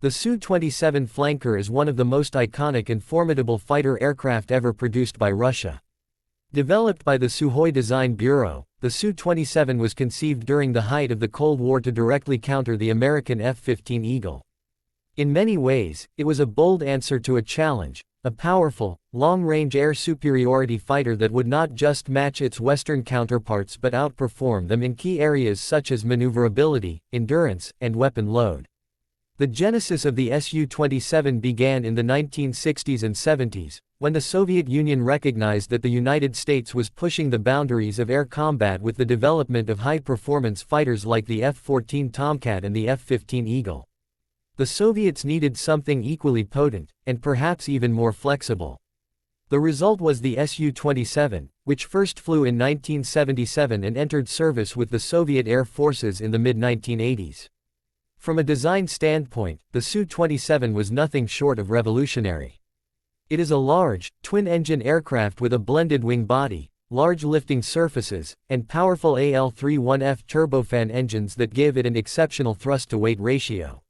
The Su-27 flanker is one of the most iconic and formidable fighter aircraft ever produced by Russia. Developed by the Sukhoi Design Bureau, the Su-27 was conceived during the height of the Cold War to directly counter the American F-15 Eagle. In many ways, it was a bold answer to a challenge, a powerful, long-range air superiority fighter that would not just match its Western counterparts but outperform them in key areas such as maneuverability, endurance, and weapon load. The genesis of the Su-27 began in the 1960s and 70s, when the Soviet Union recognized that the United States was pushing the boundaries of air combat with the development of high-performance fighters like the F-14 Tomcat and the F-15 Eagle. The Soviets needed something equally potent, and perhaps even more flexible. The result was the Su-27, which first flew in 1977 and entered service with the Soviet Air Forces in the mid-1980s. From a design standpoint, the Su-27 was nothing short of revolutionary. It is a large, twin-engine aircraft with a blended wing body, large lifting surfaces, and powerful AL-31F turbofan engines that give it an exceptional thrust-to-weight ratio.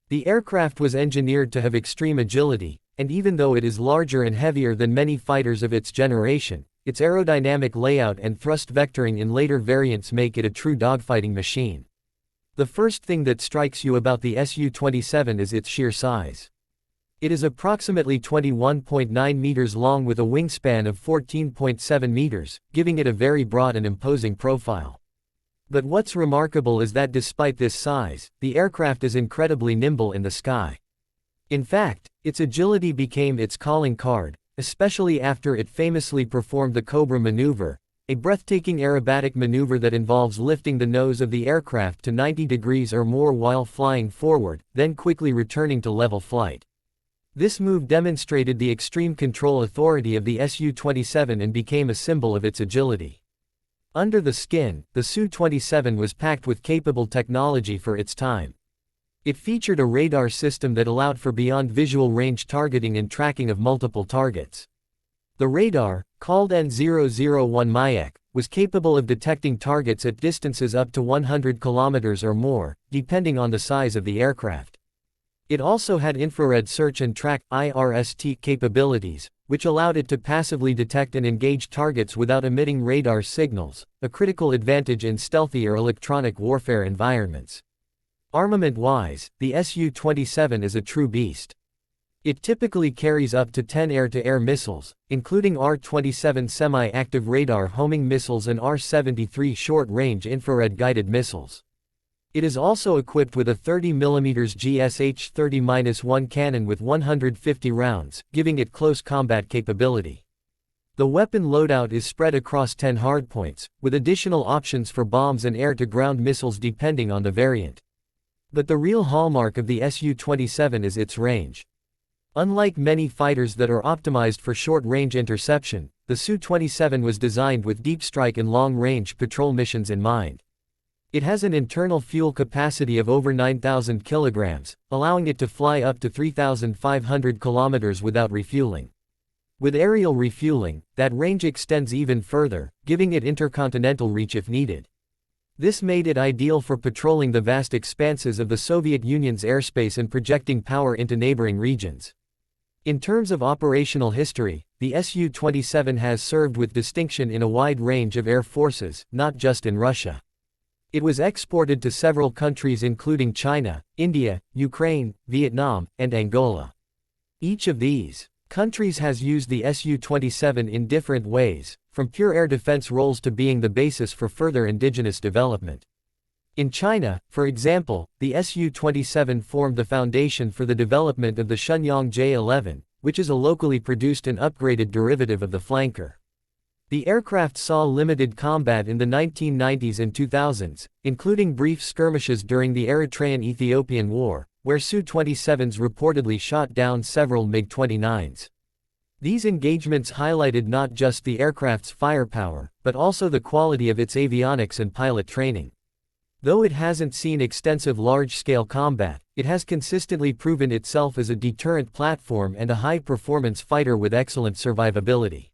The aircraft was engineered to have extreme agility, and even though it is larger and heavier than many fighters of its generation, its aerodynamic layout and thrust vectoring in later variants make it a true dogfighting machine. The first thing that strikes you about the Su-27 is its sheer size. It is approximately 21.9 meters long with a wingspan of 14.7 meters, giving it a very broad and imposing profile. But what's remarkable is that despite this size, the aircraft is incredibly nimble in the sky. In fact, its agility became its calling card, especially after it famously performed the Cobra maneuver, a breathtaking aerobatic maneuver that involves lifting the nose of the aircraft to 90 degrees or more while flying forward, then quickly returning to level flight. This move demonstrated the extreme control authority of the Su-27 and became a symbol of its agility. Under the skin, the Su-27 was packed with capable technology for its time. It featured a radar system that allowed for beyond visual range targeting and tracking of multiple targets. The radar, called N001 Mayak, was capable of detecting targets at distances up to 100 kilometers or more, depending on the size of the aircraft. It also had infrared search and track (IRST) capabilities, which allowed it to passively detect and engage targets without emitting radar signals, a critical advantage in stealthy or electronic warfare environments. Armament-wise, the Su-27 is a true beast. It typically carries up to 10 air-to-air missiles, including R-27 semi-active radar homing missiles and R-73 short-range infrared-guided missiles. It is also equipped with a 30mm GSH-30-1 cannon with 150 rounds, giving it close combat capability. The weapon loadout is spread across 10 hardpoints, with additional options for bombs and air-to-ground missiles depending on the variant. But the real hallmark of the Su-27 is its range. Unlike many fighters that are optimized for short-range interception, the Su-27 was designed with deep strike and long-range patrol missions in mind. It has an internal fuel capacity of over 9,000 kilograms, allowing it to fly up to 3,500 kilometers without refueling. With aerial refueling, that range extends even further, giving it intercontinental reach if needed. This made it ideal for patrolling the vast expanses of the Soviet Union's airspace and projecting power into neighboring regions. In terms of operational history, the Su-27 has served with distinction in a wide range of air forces, not just in Russia. It was exported to several countries including China, India, Ukraine, Vietnam, and Angola. Each of these countries has used the Su-27 in different ways, from pure air defense roles to being the basis for further indigenous development. In China, for example, the Su-27 formed the foundation for the development of the Shenyang J-11, which is a locally produced and upgraded derivative of the flanker. The aircraft saw limited combat in the 1990s and 2000s, including brief skirmishes during the Eritrean-Ethiopian War, where Su-27s reportedly shot down several MiG-29s. These engagements highlighted not just the aircraft's firepower, but also the quality of its avionics and pilot training. Though it hasn't seen extensive large-scale combat, it has consistently proven itself as a deterrent platform and a high-performance fighter with excellent survivability.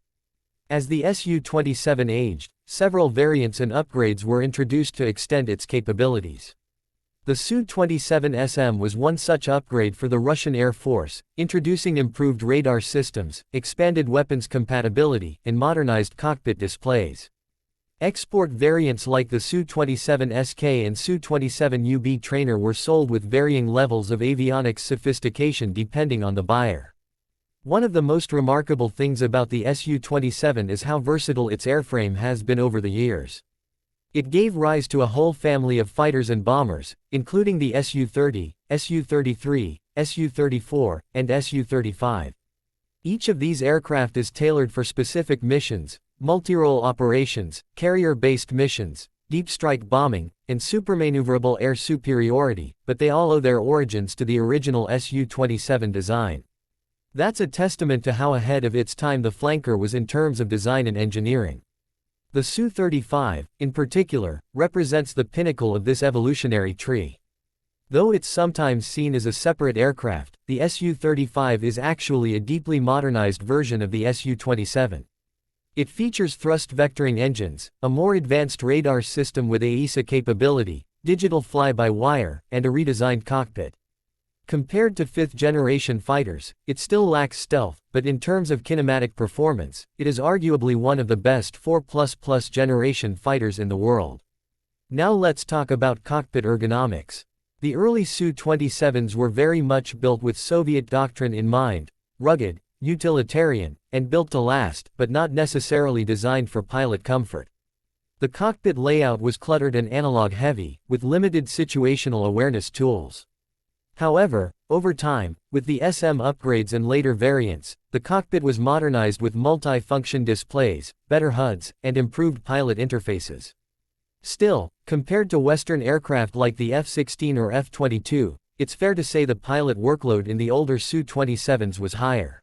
As the Su-27 aged, several variants and upgrades were introduced to extend its capabilities. The Su-27 SM was one such upgrade for the Russian Air Force, introducing improved radar systems, expanded weapons compatibility, and modernized cockpit displays. Export variants like the Su-27SK and Su-27UB trainer were sold with varying levels of avionics sophistication depending on the buyer. One of the most remarkable things about the Su-27 is how versatile its airframe has been over the years. It gave rise to a whole family of fighters and bombers, including the Su-30, Su-33, Su-34, and Su-35. Each of these aircraft is tailored for specific missions: multi-role operations, carrier-based missions, deep strike bombing, and supermaneuverable air superiority, but they all owe their origins to the original Su-27 design. That's a testament to how ahead of its time the flanker was in terms of design and engineering. The Su-35, in particular, represents the pinnacle of this evolutionary tree. Though it's sometimes seen as a separate aircraft, the Su-35 is actually a deeply modernized version of the Su-27. It features thrust vectoring engines, a more advanced radar system with AESA capability, digital fly-by-wire, and a redesigned cockpit. Compared to fifth-generation fighters, it still lacks stealth, but in terms of kinematic performance, it is arguably one of the best 4++ generation fighters in the world. Now let's talk about cockpit ergonomics. The early Su-27s were very much built with Soviet doctrine in mind: rugged, utilitarian, and built to last, but not necessarily designed for pilot comfort. The cockpit layout was cluttered and analog-heavy, with limited situational awareness tools. However, over time, with the SM upgrades and later variants, the cockpit was modernized with multi-function displays, better HUDs, and improved pilot interfaces. Still, compared to Western aircraft like the F-16 or F-22, it's fair to say the pilot workload in the older Su-27s was higher.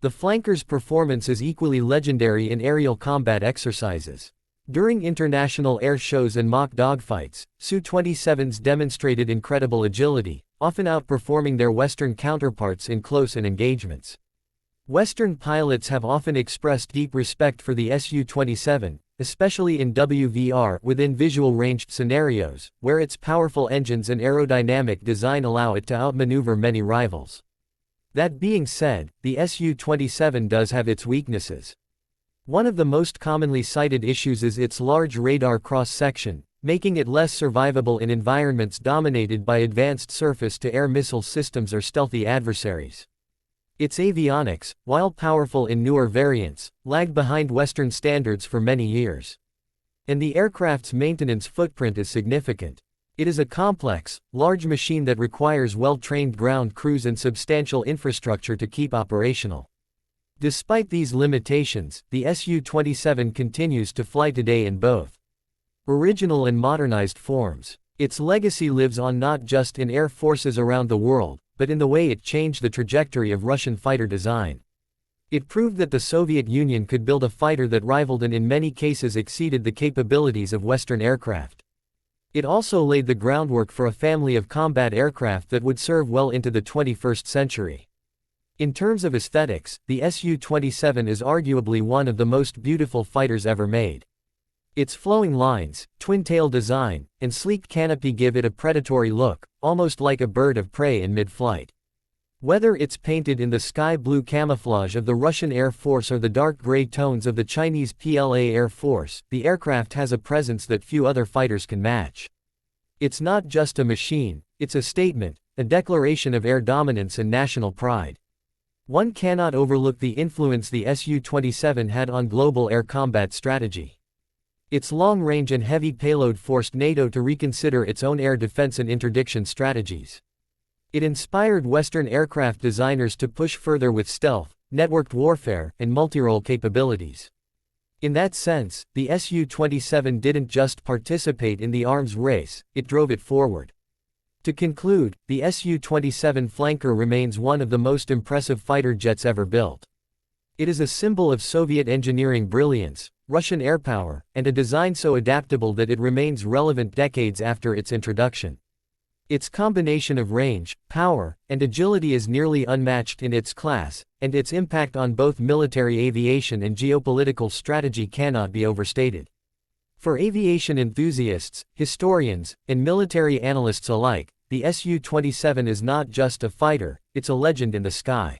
The flanker's performance is equally legendary in aerial combat exercises. During international air shows and mock dogfights, Su-27s demonstrated incredible agility, often outperforming their Western counterparts in close-in engagements. Western pilots have often expressed deep respect for the Su-27, especially in WVR within visual ranged scenarios, where its powerful engines and aerodynamic design allow it to outmaneuver many rivals. That being said, the Su-27 does have its weaknesses. One of the most commonly cited issues is its large radar cross-section, making it less survivable in environments dominated by advanced surface-to-air missile systems or stealthy adversaries. Its avionics, while powerful in newer variants, lagged behind Western standards for many years. And the aircraft's maintenance footprint is significant. It is a complex, large machine that requires well-trained ground crews and substantial infrastructure to keep operational. Despite these limitations, the Su-27 continues to fly today in both original and modernized forms. Its legacy lives on not just in air forces around the world, but in the way it changed the trajectory of Russian fighter design. It proved that the Soviet Union could build a fighter that rivaled and in many cases exceeded the capabilities of Western aircraft. It also laid the groundwork for a family of combat aircraft that would serve well into the 21st century. In terms of aesthetics, the Su-27 is arguably one of the most beautiful fighters ever made. Its flowing lines, twin-tail design, and sleek canopy give it a predatory look, almost like a bird of prey in mid-flight. Whether it's painted in the sky blue camouflage of the Russian Air Force or the dark gray tones of the Chinese PLA Air Force, the aircraft has a presence that few other fighters can match. It's not just a machine, it's a statement, a declaration of air dominance and national pride. One cannot overlook the influence the Su-27 had on global air combat strategy. Its long range and heavy payload forced NATO to reconsider its own air defense and interdiction strategies. It inspired Western aircraft designers to push further with stealth, networked warfare, and multi-role capabilities. In that sense, the Su-27 didn't just participate in the arms race, it drove it forward. To conclude, the Su-27 flanker remains one of the most impressive fighter jets ever built. It is a symbol of Soviet engineering brilliance, Russian airpower, and a design so adaptable that it remains relevant decades after its introduction. Its combination of range, power, and agility is nearly unmatched in its class, and its impact on both military aviation and geopolitical strategy cannot be overstated. For aviation enthusiasts, historians, and military analysts alike, the Su-27 is not just a fighter, it's a legend in the sky.